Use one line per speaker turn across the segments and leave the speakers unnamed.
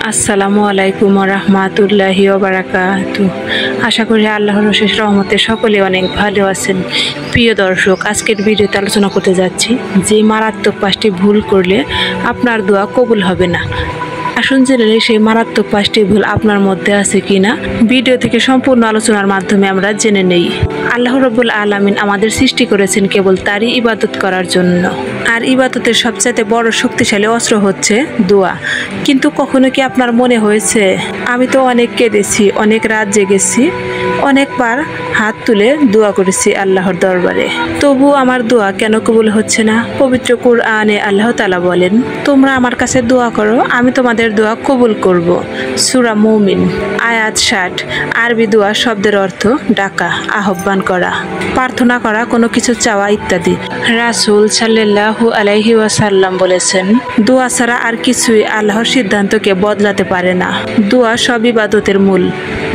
আসসালামু আলাইকুম ওয়া রাহমাতুল্লাহি ওয়া বারাকাতুহু। আশা করি আল্লাহর অশেষ রহমতে সকলে অনেক ভালো আছেন। প্রিয় দর্শক, আজকের ভিডিওতে আলোচনা করতে যাচ্ছি যে মারাত্মক 5টি ভুল করলে আপনার দোয়া কবুল হবে না। আসুন জেনে নিই সেই মারাত্মক 5টি ভুল আপনার মধ্যে আছে কিনা। ভিডিও থেকে সম্পূর্ণ আলোচনার মাধ্যমে আমরা জেনে নেই। আল্লাহ রাব্বুল আলামিন আমাদের সৃষ্টি করেছেন কেবল তারই ইবাদত করার জন্য, আর ইবাদতের সবচেয়ে বড় শক্তিশালী অস্ত্র হচ্ছে দোয়া। কিন্তু কখনো কি আপনার মনে হয়েছে, আমি তো অনেক কেঁদেছি, অনেক রাত জেগেছি, অনেকবার হাত তুলে দোয়া করেছি আল্লাহর দরবারে, তবু আমার দোয়া কেন কবুল হচ্ছে না? পবিত্র কুরআনে আল্লাহ তাআলা বলেন, তোমরা আমার কাছে দোয়া করো, আমি তোমাদের দোয়া কবুল করব। সূরা মুমিন আয়াত 60। আরবি দোয়া শব্দের অর্থ ডাকা, আহ্বান করা, প্রার্থনা করা, কোনো কিছু চাওয়া ইত্যাদি। রাসূল সাল্লাল্লাহু আলাইহি ওয়াসাল্লাম বলেছেন, দোয়া ছাড়া আর কিছুই আল্লাহর সিদ্ধান্তকে বদলাতে পারে না। দোয়া সব ইবাদতের মূল।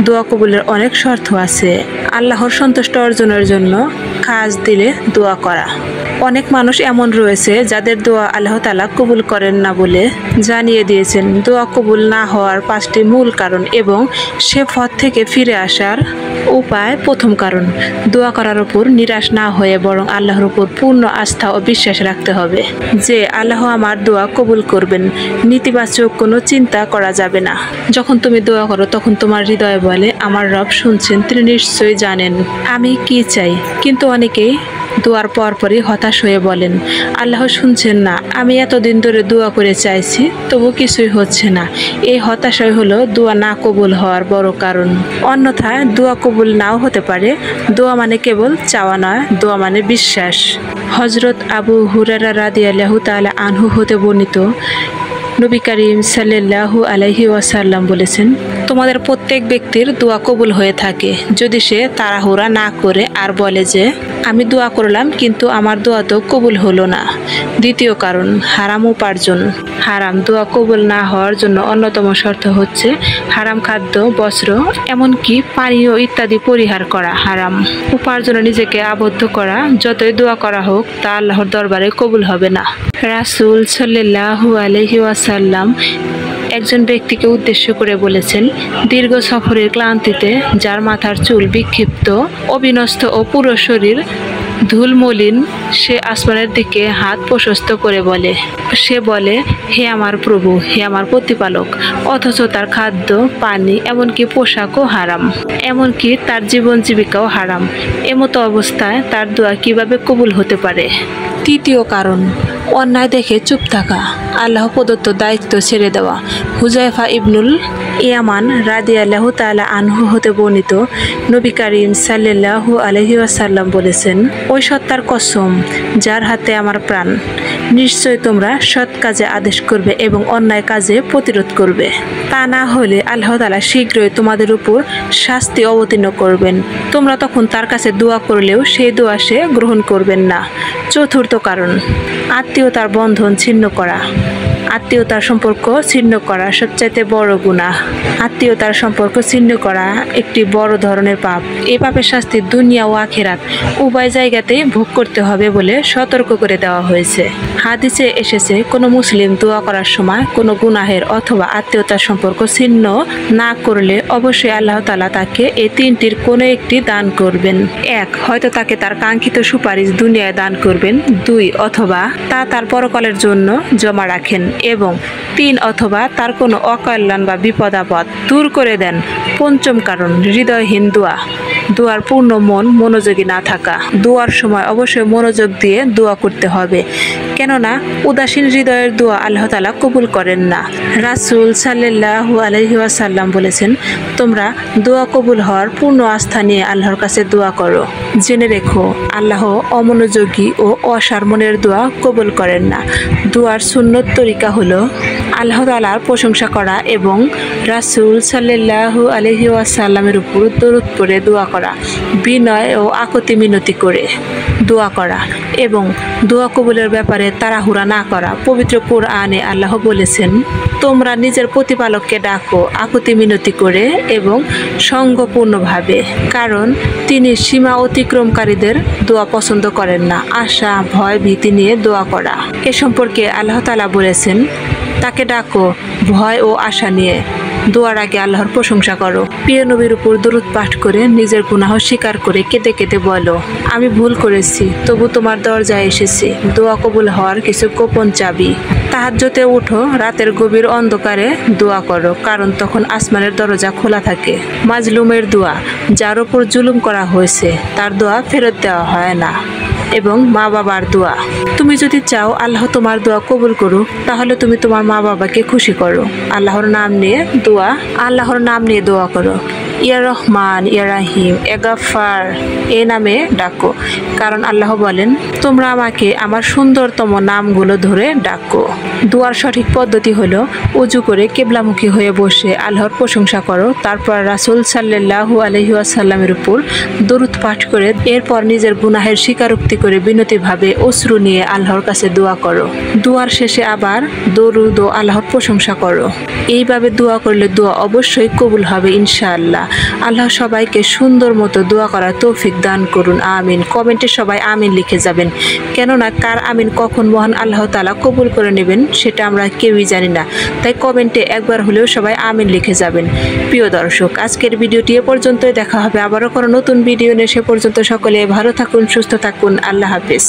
দোয়া কবুলের অনেক শর্ত আছে। আল্লাহর সন্তুষ্ট অর্জনের জন্য খাস দিলে দোয়া করা। অনেক মানুষ এমন রয়েছে যাদের দোয়া আল্লাহ তাআলা কবুল করেন না বলে জানিয়ে দিয়েছেন দোয়া কবুল না হওয়ার 5টি মূল কারণ এবং সে পথ থেকে ফিরে আসার উপায়। প্রথম কারণ, দোয়া করার উপর নিরাশ না হয়ে বরং আল্লাহর উপর পূর্ণ আস্থা ও বিশ্বাস রাখতে হবে যে আল্লাহ আমার দোয়া কবুল করবেন। নেতিবাচক কোনো চিন্তা করা যাবে না। যখন তুমি দোয়া করো তখন তোমার হৃদয়ে বলে, আমার রব শুনছেন, তিনি নিশ্চয়ই জানেন আমি কি চাই। কিন্তু অনেকেই দোয়ার পরপরই হতাশ হয়ে বলেন, আল্লাহ শুনছেন না, আমি এতদিন ধরে দোয়া করে চাইছি তবু কিছুই হচ্ছে না। এই হতাশাই হলো দোয়া না কবুল হওয়ার বড় কারণ। অন্যথায় দোয়া কবুল নাও হতে পারে। দোয়া মানে কেবল চাওয়া নয়, দোয়া মানে বিশ্বাস। হযরত আবু হুরায়রা রাদিয়াল্লাহু তাআলা আনহু হতে বর্ণিত, নবী করিম সাল্লাল্লাহু আলাইহি ওয়াসাল্লাম বলেছেন, তোমাদের প্রত্যেক ব্যক্তির দোয়া কবুল হয়ে থাকে যদি সে তাড়াহুড়া না করে আর বলে যে আমি দোয়া করলাম কিন্তু আমার দোয়া তো কবুল হলো না। দ্বিতীয় কারণ, হারাম উপার্জন। হারাম দোয়া কবুল না হওয়ার জন্য অন্যতম শর্ত হচ্ছে হারাম খাদ্য, বস্ত্র, এমনকি পানীয় ইত্যাদি পরিহার করা। হারাম উপার্জনে নিজেকে আবদ্ধ করা, যতই দোয়া করা হোক তা আল্লাহর দরবারে কবুল হবে না। রাসূল সাল্লাল্লাহু আলাইহি ওয়াসাল্লাম একজন ব্যক্তিকে উদ্দেশ্য করে বলেছেন, দীর্ঘ সফরের ক্লান্তিতে যার মাথার চুল বিক্ষিপ্ত, অবিন্যস্ত ও পুরো শরীর ধুলমলিন, সে আসমানের দিকে হাত প্রশস্ত করে বলে, হে আমার প্রভু, হে আমার প্রতিপালক, অথচ তার খাদ্য, পানি, এমনকি পোশাকও হারাম, এমনকি তার জীবন জীবিকাও হারাম। এমতো অবস্থায় তার দোয়া কিভাবে কবুল হতে পারে? তৃতীয় কারণ, অন্যায় দেখে চুপ থাকা, আল্লাহ প্রদত্ত দায়িত্ব ছেড়ে দেওয়া। হুযায়ফা ইবনুল ইয়ামান রাদিয়াল্লাহু তাআলা আনহু হতে বর্ণিত, নবী করিম সাল্লাল্লাহু আলাইহি ওয়াসাল্লাম বলেছেন, ওই সত্তার কসম যার হাতে আমার প্রাণ, নিশ্চয় তোমরা সৎ কাজে আদেশ করবে এবং অন্যায় কাজে প্রতিরোধ করবে। তা না হলে আল্লাহ তাআলা শীঘ্রই তোমাদের উপর শাস্তি অবতীর্ণ করবেন। তোমরা তখন তার কাছে দোয়া করলেও সেই দোয়া সে গ্রহণ করবেন না। চতুর্থ কারণ, আত্মীয়তার বন্ধন ছিন্ন করা। আত্মীয়তার সম্পর্ক ছিন্ন করা সবচাইতে বড় গুনাহ। আত্মীয়তার সম্পর্ক ছিন্ন করা একটি বড় ধরনের পাপ। এই পাপের শাস্তি দুনিয়া ও আখিরাত উভয় জায়গাতেই ভোগ করতে হবে বলে সতর্ক করে দেওয়া হয়েছে। হাদিসে এসেছে, কোনো মুসলিম দোয়া করার সময় কোনো গুনাহের অথবা আত্মীয়তার সম্পর্ক ছিন্ন না করলে অবশ্যই আল্লাহ তাআলা তাকে এই 3টির কোনো একটি দান করবেন। 1. হয়তো তাকে তার কাঙ্ক্ষিত সুপারিশ দুনিয়ায় দান করবেন। 2. অথবা তা তার পরকালের জন্য জমা রাখেন। এবং 3. অথবা তার কোনো অকল্যাণ বা বিপদ আপদ দূর করে দেন। পঞ্চম কারণ, হৃদয়হীন দোয়া। দোয়ার পূর্ণ মনোযোগী না থাকা। দোয়ার সময় অবশ্যই মনোযোগ দিয়ে দোয়া করতে হবে, কেননা উদাসীন হৃদয়ের দোয়া আল্লাহ তাআলা কবুল করেন না। রাসূল সাল্লাল্লাহু আলাইহি ওয়াসাল্লাম বলেছেন, তোমরা দোয়া কবুল হওয়ার পূর্ণ আস্থা নিয়ে আল্লাহর কাছে দোয়া করো। জেনে রেখো, আল্লাহ অমনোযোগী ও অসার মনের দোয়া কবুল করেন না। দোয়ার সুন্নত তরিকা হলো আল্লাহ তাআলার প্রশংসা করা এবং রাসূল সাল্লাল্লাহু আলাইহি ওয়াসাল্লামের উপর দরুদ পড়ে দোয়া করা, বিনয় ও আকুতি মিনতি করে দোয়া করা এবং দোয়া কবুলের ব্যাপারে তাড়াহুড়া না করা। পবিত্র কুরআনে আল্লাহ বলেছেন, তোমরা নিজের প্রতিপালককে ডাকো আকুতি মিনতি করে এবং সঙ্গপূর্ণভাবে, কারণ তিনি সীমা অতিক্রমকারীদের দোয়া পছন্দ করেন না। আশা, ভয়, ভীতি নিয়ে দোয়া করা। এ সম্পর্কে আল্লাহ তাআলা বলেছেন, তাকে ডাকো ভয় ও আশা নিয়ে। দোয়ার আগে আল্লাহর প্রশংসা করো। প্রিয় নবীর উপর দরুদ পাঠ করে নিজের গুনাহ স্বীকার করে কেঁদে কেঁদে বলো, আমি ভুল করেছি, তবু তোমার দরজায় এসেছি। দোয়া কবুল হওয়ার কিছু গোপন চাবি। তাহাজ্জুদে উঠো, রাতের গভীর অন্ধকারে দোয়া করো, কারণ তখন আসমানের দরজা খোলা থাকে। মাজলুমের দোয়া, যার উপর জুলুম করা হয়েছে তার দোয়া ফেরত দেওয়া হয় না। এবং মা বাবার দোয়া, তুমি যদি চাও আল্লাহ তোমার দোয়া কবুল করুক, তাহলে তুমি তোমার মা বাবাকে খুশি করো। আল্লাহর নাম নিয়ে দোয়া করো। ইয়া রহমান, ইয়া রাহিম, এ গাফফার, এ নামে ডাকো, কারণ আল্লাহ বলেন, তোমরা আমাকে আমার সুন্দরতম নামগুলো ধরে ডাকো। দোয়ার সঠিক পদ্ধতি হলো, উজু করে কিবলামুখী হয়ে বসে আল্লাহর প্রশংসা করো, তারপর রাসূল সাল্লাল্লাহু আলাইহি ওয়াসাল্লামের উপর দরুদ পাঠ করে এরপর নিজের গুনাহের স্বীকারোক্তি করে বিনতীভাবে অশ্রু নিয়ে আল্লাহর কাছে দোয়া করো। দোয়ার শেষে আবার দরুদ ও আল্লাহর প্রশংসা করো। এইভাবে দোয়া করলে দোয়া অবশ্যই কবুল হবে ইনশাআল্লাহ। আল্লাহ সবাইকে সুন্দর মতো দোয়া করার তৌফিক দান করুন, আমিন। কমেন্টে সবাই আমিন লিখে যাবেন, কেননা কার আমিন কখন মহান আল্লাহ তাআলা কবুল করে নেবেন সেটা আমরা কেউই জানি না। তাই কমেন্টে একবার হলেও সবাই আমিন লিখে যাবেন। প্রিয় দর্শক, আজকের ভিডিওটি এ পর্যন্তই। দেখা হবে আবারও কোনো নতুন ভিডিও নিয়ে। সে পর্যন্ত সকলে ভালো থাকুন, সুস্থ থাকুন। আল্লাহ হাফেজ।